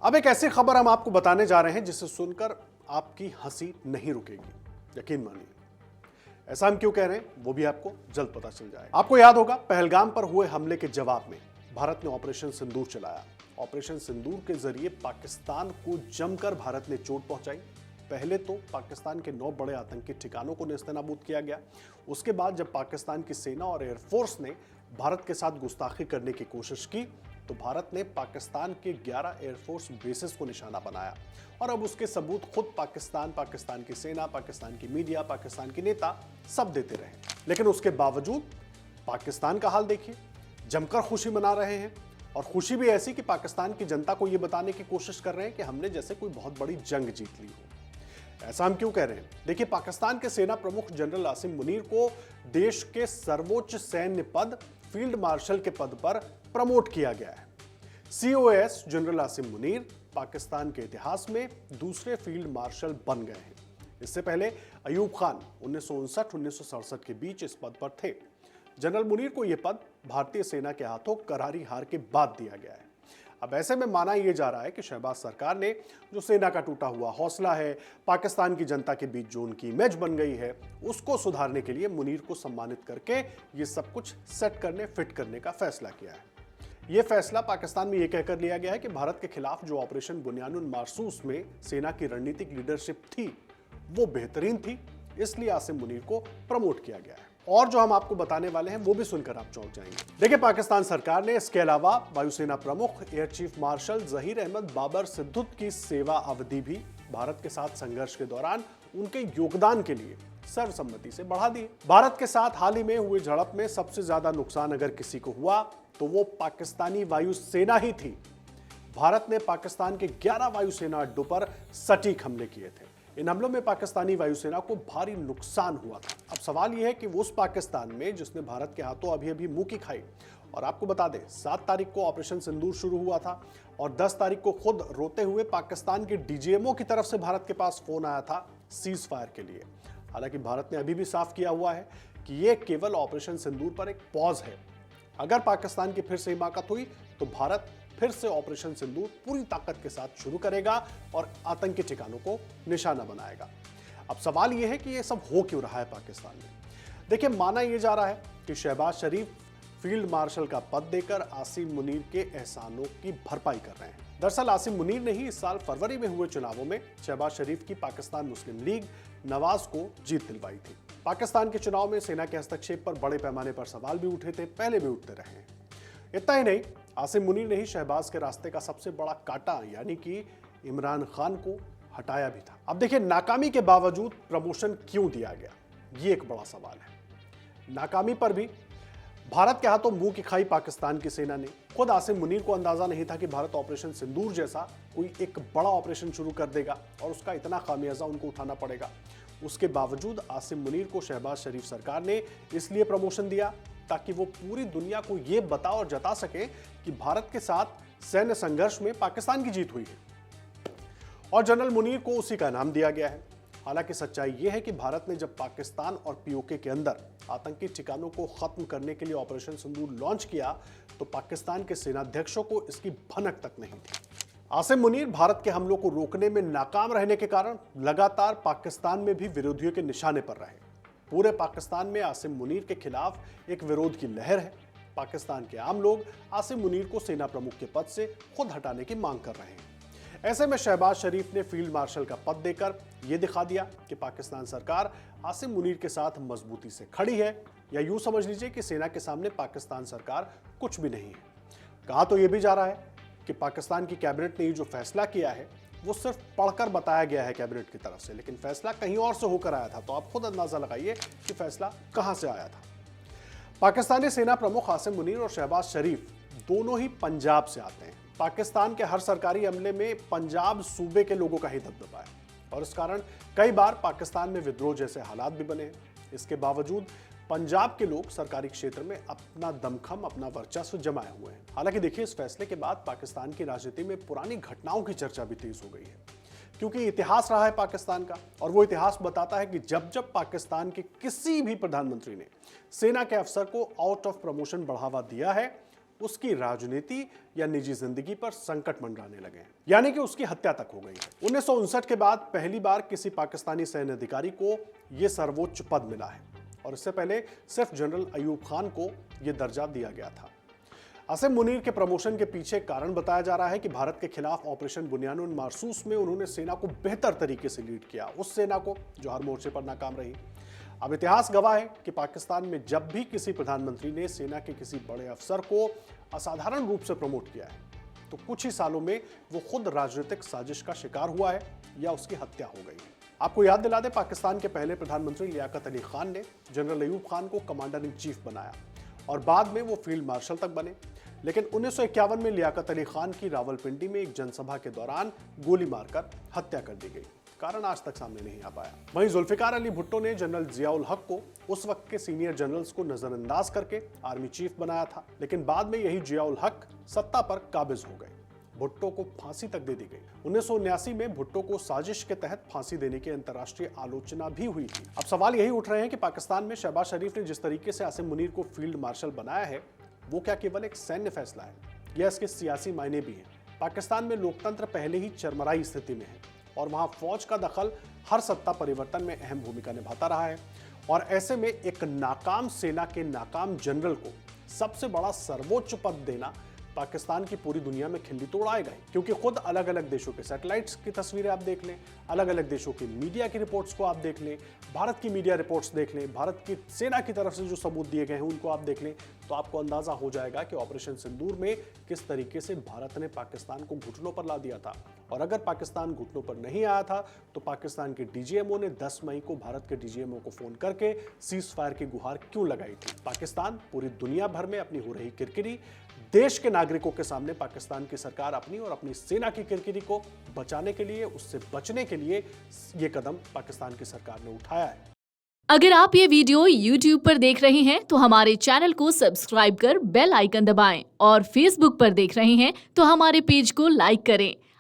अब एक ऐसी खबर हम आपको बताने जा रहे हैं जिसे सुनकर आपकी हंसी नहीं रुकेगी, यकीन मानिए। ऐसा हम क्यों कह रहे हैं वो भी आपको जल्द पता चल जाएगा। आपको याद होगा, पहलगाम पर हुए हमले के जवाब में भारत ने ऑपरेशन सिंदूर चलाया। ऑपरेशन सिंदूर के जरिए पाकिस्तान को जमकर भारत ने चोट पहुंचाई। पहले तो पाकिस्तान के 9 बड़े आतंकी ठिकानों को नेस्तनाबूद किया गया। उसके बाद जब पाकिस्तान की सेना और एयरफोर्स ने भारत के साथ गुस्ताखी करने की कोशिश की तो भारत ने पाकिस्तान के 11 एयरफोर्स बेसेस को निशाना बनाया और अब उसके सबूत खुद पाकिस्तान, पाकिस्तान की सेना, पाकिस्तान की मीडिया, पाकिस्तान के नेता सब देते रहे। लेकिन उसके बावजूद पाकिस्तान का हाल देखिए, जमकर खुशी मना रहे हैं और खुशी भी ऐसी कि पाकिस्तान की जनता को यह बताने की कोशिश कर रहे हैं कि हमने जैसे कोई बहुत बड़ी जंग जीत ली हो। ऐसा हम क्यों कह रहे हैं? देखिए, पाकिस्तान के सेना प्रमुख जनरल आसिम मुनीर को देश के सर्वोच्च सैन्य पद फील्ड मार्शल के पद पर प्रमोट किया गया है। सीओएस जनरल आसिम मुनीर पाकिस्तान के इतिहास में दूसरे फील्ड मार्शल बन गए हैं। इससे पहले अयूब खान 1959-1967 के बीच इस पद पर थे। जनरल मुनीर को यह पद भारतीय सेना के हाथों करारी हार के बाद दिया गया है। अब ऐसे में माना यह जा रहा है कि शहबाज सरकार ने जो सेना का टूटा हुआ हौसला है, पाकिस्तान की जनता के बीच जो उनकी इमेज बन गई है, उसको सुधारने के लिए मुनीर को सम्मानित करके ये सब कुछ सेट करने, फिट करने का फैसला किया है। यह फैसला पाकिस्तान में यह कहकर लिया गया है कि भारत के खिलाफ जो ऑपरेशन बुनियानुल मारसूस में सेना की रणनीतिक लीडरशिप थी वो बेहतरीन थी, इसलिए आसिम मुनीर को प्रमोट किया गया है। और जो हम आपको बताने वाले हैं वो भी सुनकर आप चौंक जाएंगे। देखिए, पाकिस्तान सरकार ने इसके अलावा वायुसेना प्रमुख air chief marshal Zaheer Ahmed Babar Sidhu की सेवा अवधि भी भारत के साथ संघर्ष के दौरान उनके योगदान के लिए सर्वसम्मति से बढ़ा दी। भारत के साथ हाल ही में हुए झड़प में सबसे ज्यादा नुकसान अगर किसी को हुआ तो वो पाकिस्तानी वायुसेना ही थी। भारत ने पाकिस्तान के 11 वायुसेना अड्डों पर सटीक हमले किए थे। इन हमलों में पाकिस्तानी वायुसेना को भारी नुकसान हुआ था। अब सवाल यह है कि उस पाकिस्तान में जिसने भारत के हाथों अभी अभी मुंह की खाई, और आपको बता दें 7 तारीख को ऑपरेशन सिंदूर शुरू हुआ था और 10 तारीख को खुद रोते हुए पाकिस्तान के डीजीएमओ की तरफ से भारत के पास फोन आया था सीज फायर के लिए। हालांकि भारत ने अभी भी साफ किया हुआ है कि यह केवल ऑपरेशन सिंदूर पर एक पॉज है। अगर पाकिस्तान की फिर से हिमाकत हुई तो भारत फिर से ऑपरेशन सिंदूर पूरी ताकत के साथ शुरू करेगा और आतंकी ठिकानों को निशाना बनाएगा। अब सवाल यह है कि यह सब हो क्यों रहा है पाकिस्तान में? देखिए, माना यह जा रहा है कि शहबाज शरीफ फील्ड मार्शल का पद देकर आसिम मुनीर के एहसानों की भरपाई कर रहे हैं। दरअसल आसिम मुनीर ने ही इस साल फरवरी में हुए चुनावों में शहबाज शरीफ की पाकिस्तान मुस्लिम लीग नवाज को जीत दिलवाई थी। पाकिस्तान के चुनाव में सेना के हस्तक्षेप पर बड़े पैमाने पर सवाल भी उठे थे, पहले भी उठते रहे हैं। इतना ही नहीं, आसिम मुनीर ने ही शहबाज के रास्ते का सबसे बड़ा कांटा यानी कि इमरान खान को हटाया भी था। अब देखिए, नाकामी के बावजूद प्रमोशन क्यों दिया गया, ये एक बड़ा सवाल है। नाकामी पर भी भारत के हाथों मुंह की खाई पाकिस्तान की सेना ने। खुद आसिम मुनीर को अंदाजा नहीं था कि भारत ऑपरेशन सिंदूर जैसा कोई एक बड़ा ऑपरेशन शुरू कर देगा और उसका इतना खामियाजा उनको उठाना पड़ेगा। उसके बावजूद आसिम मुनीर को शहबाज शरीफ सरकार ने इसलिए प्रमोशन दिया ताकि वो पूरी दुनिया को यह बता और जता सके कि भारत के साथ सैन्य संघर्ष में पाकिस्तान की जीत हुई है। और जनरल मुनीर को उसी का नाम दिया गया है। हालांकि सच्चाई यह है कि भारत ने जब पाकिस्तान और पीओके के अंदर आतंकी ठिकानों को खत्म करने के लिए ऑपरेशन सिंदूर लॉन्च किया तो पाकिस्तान के सेनाध्यक्षों को इसकी भनक तक नहीं थी। आसिम मुनीर भारत के हमलों को रोकने में नाकाम रहने के कारण लगातार पाकिस्तान में भी विरोधियों के निशाने पर रहे। पूरे पाकिस्तान में आसिम मुनीर के खिलाफ एक विरोध की लहर है। पाकिस्तान के आम लोग आसिम मुनीर को सेना प्रमुख के पद से खुद हटाने की मांग कर रहे हैं। ऐसे में शहबाज शरीफ ने फील्ड मार्शल का पद देकर यह दिखा दिया कि पाकिस्तान सरकार आसिम मुनीर के साथ मजबूती से खड़ी है, या यूं समझ लीजिए कि सेना के सामने पाकिस्तान सरकार कुछ भी नहीं है। कहा तो यह भी जा रहा है कि पाकिस्तान की कैबिनेट ने ये जो फैसला किया है वो सिर्फ पढ़कर बताया गया है कैबिनेट की तरफ से, लेकिन फैसला कहीं और से होकर आया था। तो आप खुद अंदाजा लगाइए कि फैसला कहां से आया था। पाकिस्तानी सेना प्रमुख आसिम मुनीर और शहबाज शरीफ दोनों ही पंजाब से आते हैं। पाकिस्तान के हर सरकारी अमले में पंजाब सूबे के लोगों का ही दबदबा है और इस कारण कई बार पाकिस्तान में विद्रोह जैसे हालात भी बने हैं। इसके बावजूद पंजाब के लोग सरकारी क्षेत्र में अपना दमखम, अपना वर्चस्व जमाए हुए हैं। हालांकि देखिए, इस फैसले के बाद पाकिस्तान की राजनीति में पुरानी घटनाओं की चर्चा भी तेज हो गई है, क्योंकि इतिहास रहा है पाकिस्तान का और वो इतिहास बताता है कि जब जब पाकिस्तान के किसी भी प्रधानमंत्री ने सेना के अफसर को आउट ऑफ प्रमोशन बढ़ावा दिया है उसकी राजनीति या निजी जिंदगी पर संकट मंडराने लगे हैं, यानी कि उसकी हत्या तक हो गई है। 1959 के बाद पहली बार किसी पाकिस्तानी सैन्य अधिकारी को यह सर्वोच्च पद मिला है और इससे पहले सिर्फ जनरल अयूब खान को यह दर्जा दिया गया था। आसिम मुनीर के प्रमोशन के पीछे कारण बताया जा रहा है कि भारत के खिलाफ ऑपरेशन बुनियानुन मारसूस में उन्होंने सेना को बेहतर तरीके से लीड किया, उस सेना को जो हर मोर्चे पर नाकाम रही। अब इतिहास गवाह है कि पाकिस्तान में जब भी किसी प्रधानमंत्री ने सेना के किसी बड़े अफसर को असाधारण रूप से प्रमोट किया है तो कुछ ही सालों में वो खुद राजनीतिक साजिश का शिकार हुआ है या उसकी हत्या हो गई है। आपको याद दिला दें, पाकिस्तान के पहले प्रधानमंत्री लियाकत अली खान ने जनरल अयूब खान को कमांडर इन चीफ बनाया और बाद में वो फील्ड मार्शल तक बने। लेकिन 1951 में लियाकत अली खान की रावलपिंडी में एक जनसभा के दौरान गोली मारकर हत्या कर दी गई। कारण आज तक सामने नहीं आ पाया। वहीं जुल्फिकार अली भुट्टो ने जनरल जियाउल हक को उस वक्त के सीनियर जनरल्स को नजरअंदाज करके आर्मी चीफ बनाया था, लेकिन बाद में यही जियाउल हक सत्ता पर काबिज हो गए। भुट्टो को फांसी तक दे दी गई। 1979 में भुट्टो को साजिश के तहत फांसी देने की अंतर्राष्ट्रीय आलोचना भी हुई थी। अब सवाल यही उठ रहे हैं कि पाकिस्तान में शहबाज शरीफ ने जिस तरीके से आसिम मुनीर को फील्ड मार्शल बनाया है वो क्या केवल एक सैन्य फैसला है या इसके सियासी मायने भी हैं। पाकिस्तान में लोकतंत्र पहले ही चरमराई स्थिति में है और वहां फौज का दखल हर सत्ता परिवर्तन में अहम भूमिका निभाता रहा है और ऐसे में एक नाकाम सेना के नाकाम जनरल को सबसे बड़ा सर्वोच्च पद देना पाकिस्तान की पूरी दुनिया में खिल्ली तो उड़ाएगा ही, क्योंकि खुद अलग अलग देशों के सैटेलाइट्स की तस्वीरें आप देख लें, अलग अलग देशों की मीडिया की रिपोर्ट्स को आप देख लें, भारत की मीडिया रिपोर्ट्स देख लें, भारत की सेना की तरफ से जो सबूत दिए गए हैं उनको आप देख लें, तो आपको अंदाजा हो जाएगा कि ऑपरेशन सिंदूर में किस तरीके से भारत ने पाकिस्तान को घुटनों पर ला दिया था। और अगर पाकिस्तान घुटनों पर नहीं आया था तो पाकिस्तान के डीजीएमओ ने 10 मई को भारत के डीजीएमओ को फोन करके सीज फायर की गुहार क्यों लगाई थी। पाकिस्तान पूरी दुनिया भर में अपनी हो रही किरकिरी, देश के नागरिकों के सामने पाकिस्तान की सरकार अपनी और अपनी सेना की किरकिरी को बचाने के लिए, उससे बचने के लिए ये कदम पाकिस्तान की सरकार ने उठाया है। अगर आप ये वीडियो YouTube पर देख रहे हैं तो हमारे चैनल को सब्सक्राइब कर बेल आइकन दबाएं और Facebook पर देख रहे हैं तो हमारे पेज को लाइक करें।